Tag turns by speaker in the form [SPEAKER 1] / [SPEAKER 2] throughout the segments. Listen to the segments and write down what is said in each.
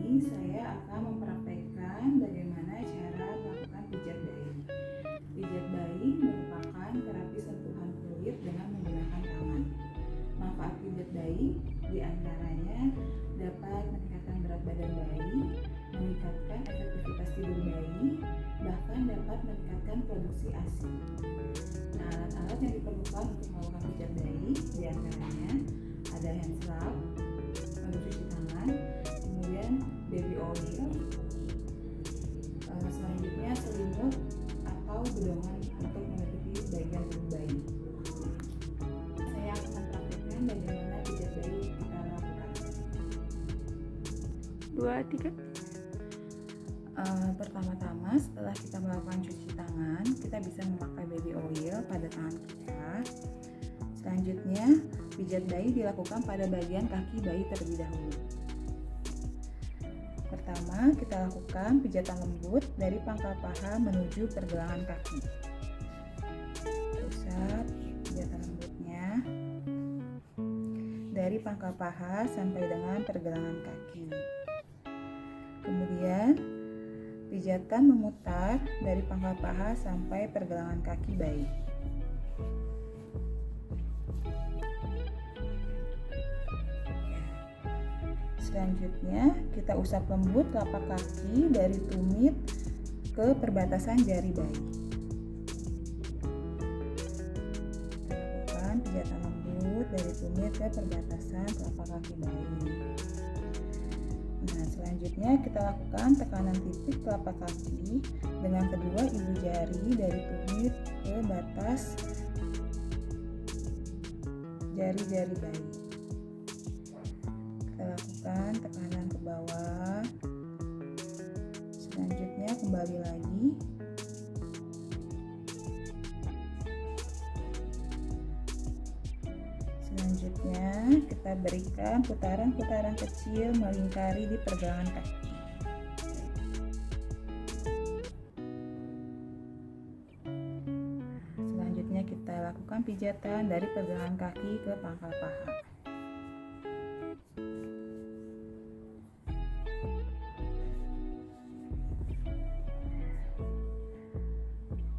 [SPEAKER 1] ini saya akan mempraktekkan bagaimana cara melakukan pijat bayi. Pijat bayi merupakan terapi sentuhan kulit dengan menggunakan tangan. Manfaat pijat bayi diantaranya dapat meningkatkan berat badan bayi, meningkatkan efektivitas tidur bayi, bahkan dapat meningkatkan produksi ASI. Nah, alat-alat yang diperlukan untuk melakukan pijat bayi diantaranya ada hand scrub untuk cuci tangan, kemudian baby oil, selanjutnya selimut atau bedongan untuk menutupi bagian tubuh bayi. Saya akan mempraktikkan bagaimana pijat bayi kita lakukan.
[SPEAKER 2] 2, 3.
[SPEAKER 1] Pertama-tama setelah kita melakukan cuci tangan, kita bisa memakai baby oil pada tangan kita. Selanjutnya, pijat bayi dilakukan pada bagian kaki bayi terlebih dahulu. Pertama, kita lakukan pijatan lembut dari pangkal paha menuju pergelangan kaki. Pusat pijatan lembutnya dari pangkal paha sampai dengan pergelangan kaki. Kemudian, pijatan memutar dari pangkal paha sampai pergelangan kaki bayi. Selanjutnya, kita usap lembut telapak kaki dari tumit ke perbatasan jari bayi. Kita lakukan pijatan lembut dari tumit ke perbatasan telapak kaki bayi. Nah, selanjutnya kita lakukan tekanan tipis telapak kaki dengan kedua ibu jari dari tumit ke batas jari-jari bayi. Kita lakukan tekanan ke bawah. Selanjutnya kembali lagi. Selanjutnya kita berikan putaran-putaran kecil melingkari di pergelangan kaki. Selanjutnya kita lakukan pijatan dari pergelangan kaki ke pangkal paha.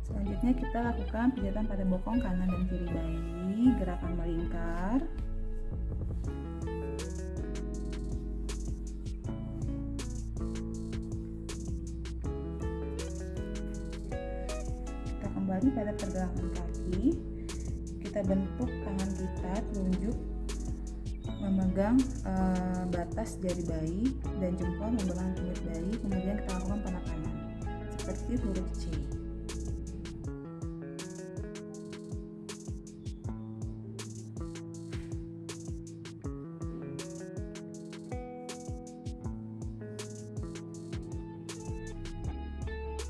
[SPEAKER 1] Selanjutnya kita lakukan pijatan pada bokong kanan dan kiri bayi, gerakan melingkar. Kita kembali pada pergelangan kaki. Kita bentuk tangan kita telunjuk memegang batas jari bayi dan jempol memegang tumit bayi. Kemudian kita lakukan penekanan seperti huruf C.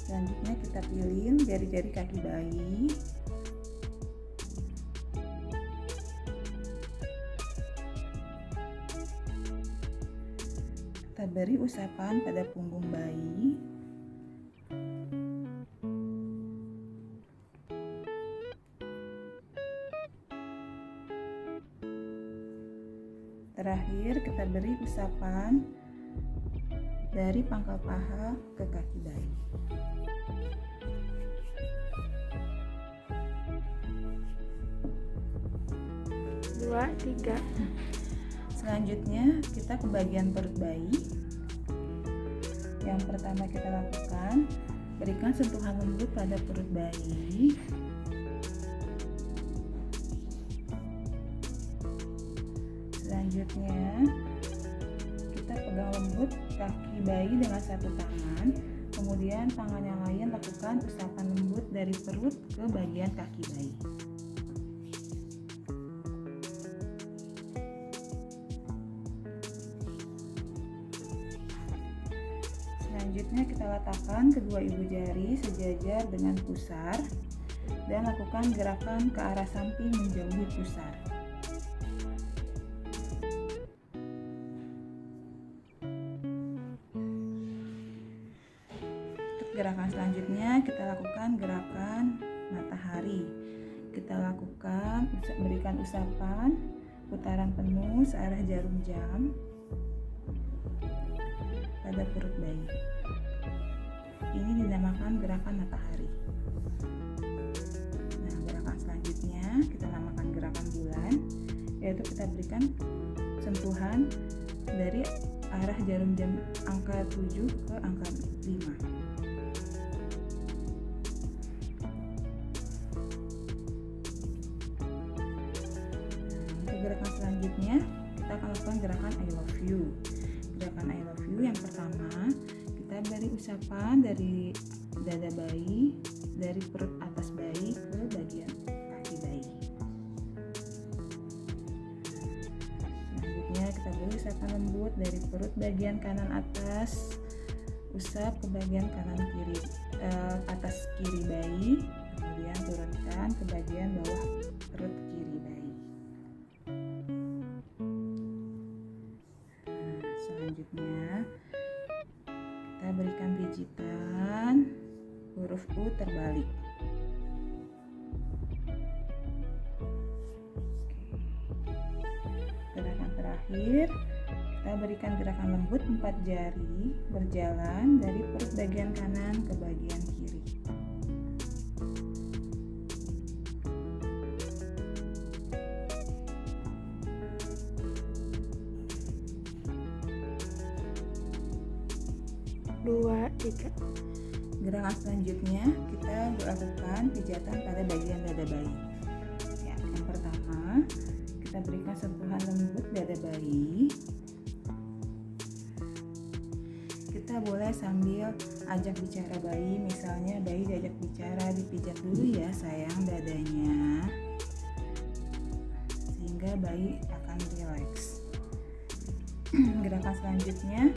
[SPEAKER 1] Selanjutnya kita pilih jari-jari kaki bayi. Kita beri usapan pada punggung bayi. Terakhir kita beri usapan dari pangkal paha ke kaki bayi.
[SPEAKER 2] Dua, 3.
[SPEAKER 1] Selanjutnya kita ke bagian perut bayi. Yang pertama kita lakukan, berikan sentuhan lembut pada perut bayi. Selanjutnya kita pegang lembut kaki bayi dengan satu tangan. Kemudian tangan yang lain lakukan usapan lembut dari perut ke bagian kaki bayi. Selanjutnya kita letakkan kedua ibu jari sejajar dengan pusar dan lakukan gerakan ke arah samping menjauhi pusar. Untuk gerakan selanjutnya kita lakukan gerakan matahari. Kita lakukan berikan usapan putaran penuh searah jarum jam pada perut bayi. Ini dinamakan gerakan matahari. Nah, gerakan selanjutnya kita namakan gerakan bulan, yaitu kita berikan sentuhan dari arah jarum jam angka 7 ke angka 5. Untuk gerakan selanjutnya kita akan lakukan gerakan I love you. Gerakan I love you yang pertama, kita beri usapan dari dada bayi, dari perut atas bayi ke bagian kaki bayi. Selanjutnya kita beri usapan lembut dari perut bagian kanan atas, usap ke bagian kanan kiri, atas kiri bayi, kemudian turunkan ke bagian bawah perut kiri bayi. Selanjutnya kita berikan pijitan huruf U terbalik. Gerakan terakhir kita berikan gerakan lembut 4 jari berjalan dari perut bagian kanan ke bagian kiri.
[SPEAKER 2] Dua, tiga.
[SPEAKER 1] Gerakan selanjutnya kita lakukan pijatan pada bagian dada bayi. Ya, yang pertama kita berikan sentuhan lembut dada bayi. Kita boleh sambil ajak bicara bayi, misalnya bayi diajak bicara, dipijat dulu ya sayang dadanya, sehingga bayi akan rileks. Gerakan selanjutnya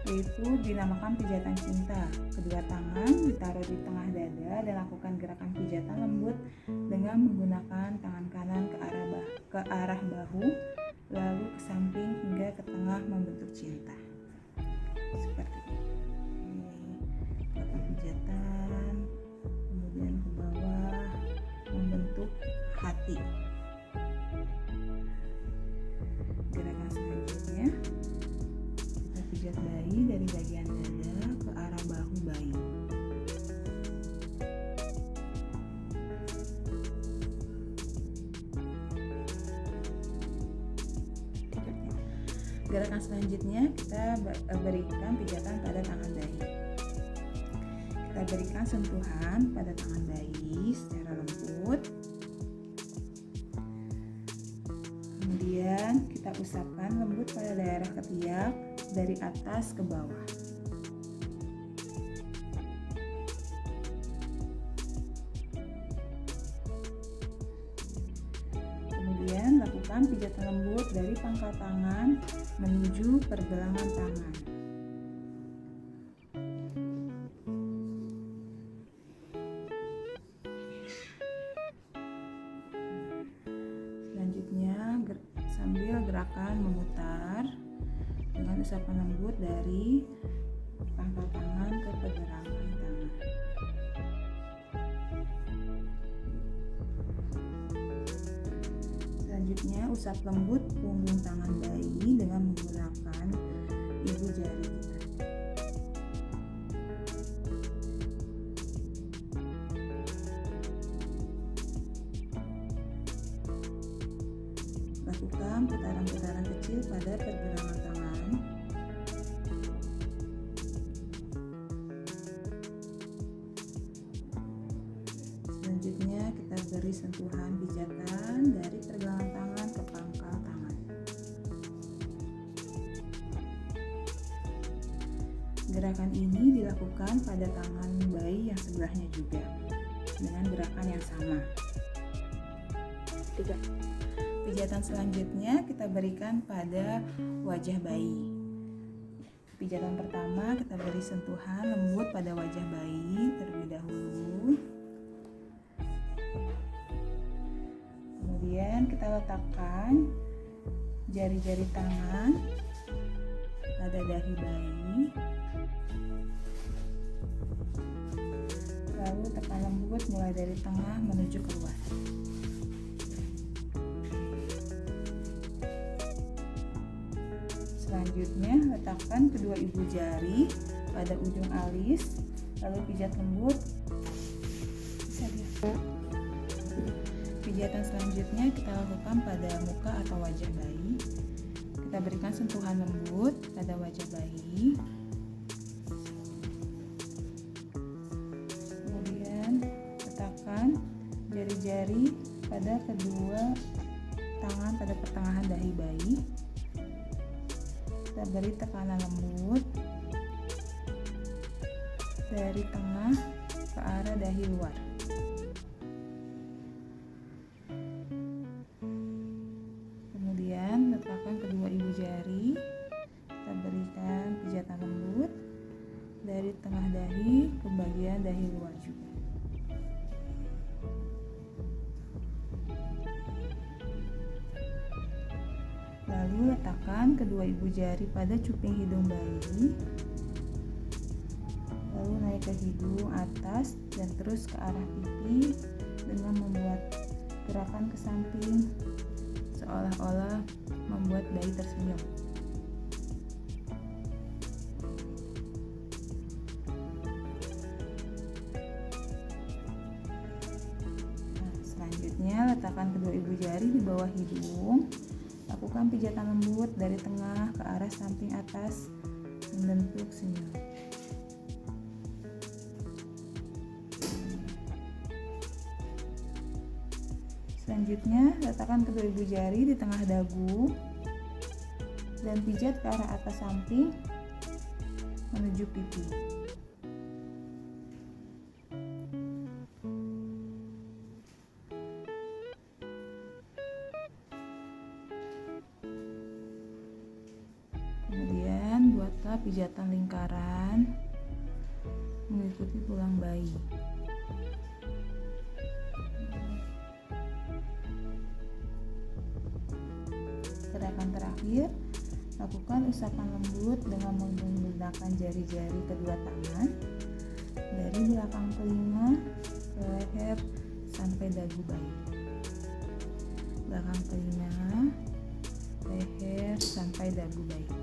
[SPEAKER 1] yaitu dinamakan pijatan cinta. Kedua tangan ditaruh di tengah dada dan lakukan gerakan pijatan lembut dengan menggunakan tangan kanan ke arah bahu, lalu ke samping hingga ke tengah membentuk cinta. Seperti ini. Lakukan pijatan, kemudian ke bawah membentuk hati. Gerakan selanjutnya pijat bayi dari bagian dada ke arah bahu bayi. Gerakan selanjutnya kita berikan pijatan pada tangan bayi. Kita berikan sentuhan pada tangan bayi secara lembut. Kemudian kita usapkan lembut pada daerah ketiak dari atas ke bawah. Kemudian lakukan pijatan lembut dari pangkal tangan menuju pergelangan tangan. Selanjutnya sambil gerakan memutar dengan usapan lembut dari pangkal tangan ke pergelangan tangan. Selanjutnya usap lembut punggung tangan bayi dengan menggunakan ibu jari kita. Lakukan putaran-putaran kecil pada pergelangan tangan. Selanjutnya kita beri sentuhan pijatan dari pergelangan tangan ke pangkal tangan. Gerakan ini dilakukan pada tangan bayi yang sebelahnya juga dengan gerakan yang sama.
[SPEAKER 2] 3.
[SPEAKER 1] Pijatan selanjutnya kita berikan pada wajah bayi. Pijatan pertama kita beri sentuhan lembut pada wajah bayi terlebih dahulu. Kemudian kita letakkan jari-jari tangan pada dahi bayi. Lalu tekan lembut mulai dari tengah menuju keluar. Selanjutnya, letakkan kedua ibu jari pada ujung alis, lalu pijat lembut. Bisa dia. Pijatan selanjutnya kita lakukan pada muka atau wajah bayi. Kita berikan sentuhan lembut pada wajah bayi. Kemudian letakkan jari-jari pada kedua tangan pada pertengahan dahi bayi. Kita beri tekanan lembut dari tengah ke arah dahi luar. Kemudian letakkan kedua ibu jari, kita berikan pijatan lembut dari tengah dahi ke bagian dahi luar juga. Lalu letakkan kedua ibu jari pada cuping hidung bayi, lalu naik ke hidung atas dan terus ke arah pipi dengan membuat gerakan ke samping seolah-olah membuat bayi tersenyum. Nah, selanjutnya letakkan kedua ibu jari di bawah hidung. Lakukan pijatan lembut dari tengah ke arah samping atas membentuk senyum. Selanjutnya, letakkan kedua ibu jari di tengah dagu dan pijat ke arah atas samping menuju pipi. Kemudian, buatlah pijatan lingkaran mengikuti tulang bayi. Gerakan terakhir, lakukan usapan lembut dengan menggunakan jari-jari kedua tangan dari belakang telinga ke leher sampai dagu bayi. Belakang telinga, leher sampai dagu bayi.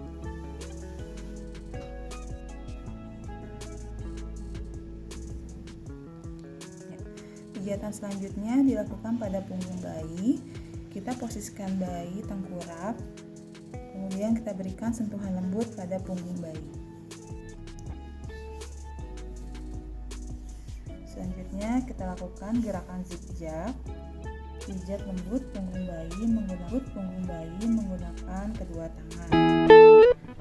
[SPEAKER 1] Kegiatan selanjutnya dilakukan pada punggung bayi. Kita posisikan bayi tengkurap, kemudian kita berikan sentuhan lembut pada punggung bayi. Selanjutnya kita lakukan gerakan zigzag, pijat lembut punggung bayi menggunakan kedua tangan.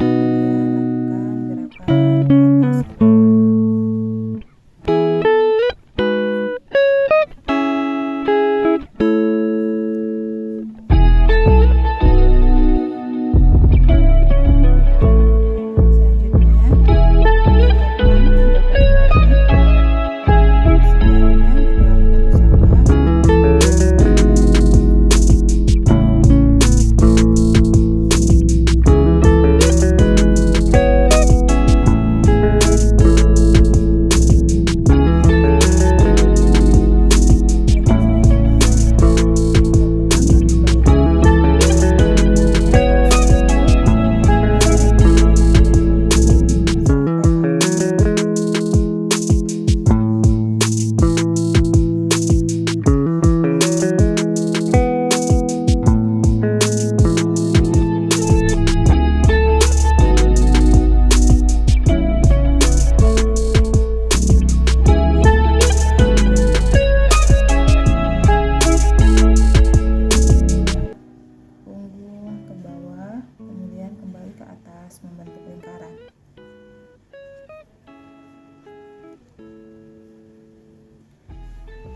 [SPEAKER 1] Kemudian lakukan gerakan atas ke bawah. Membentuk lingkaran.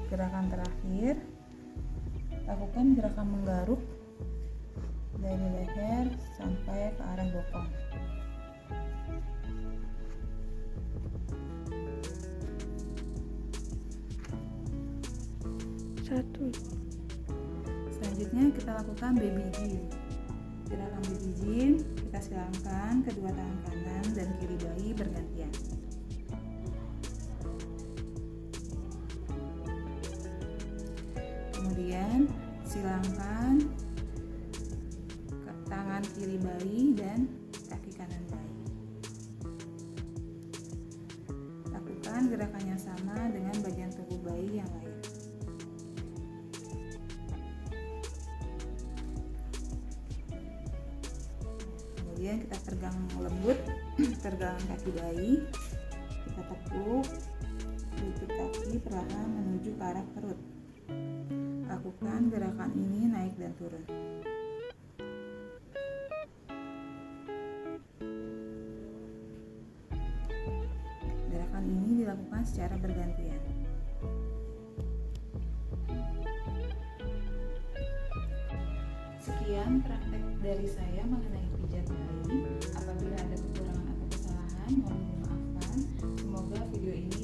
[SPEAKER 1] Gerakan terakhir, lakukan gerakan menggaruk dari leher sampai ke arah bokong. Selanjutnya kita lakukan baby gym. Gerakan baby gym, kita silangkan kedua tangan kanan dan kiri bayi bergantian. Kemudian silangkan tangan tangan kiri bayi dan kaki kanan bayi. Lakukan gerakan yang sama dengan bagian tubuh bayi yang lain. Kemudian kita pegang lembut pergelangan kaki bayi, kita tepuk lutut kaki perlahan menuju ke arah perut. Lakukan gerakan ini naik dan turun. Gerakan ini dilakukan secara bergantian. Sekian praktek dari saya mengenai pijat bayi. Apabila ada kekurangan atau kesalahan, mohon dimaafkan. Semoga video ini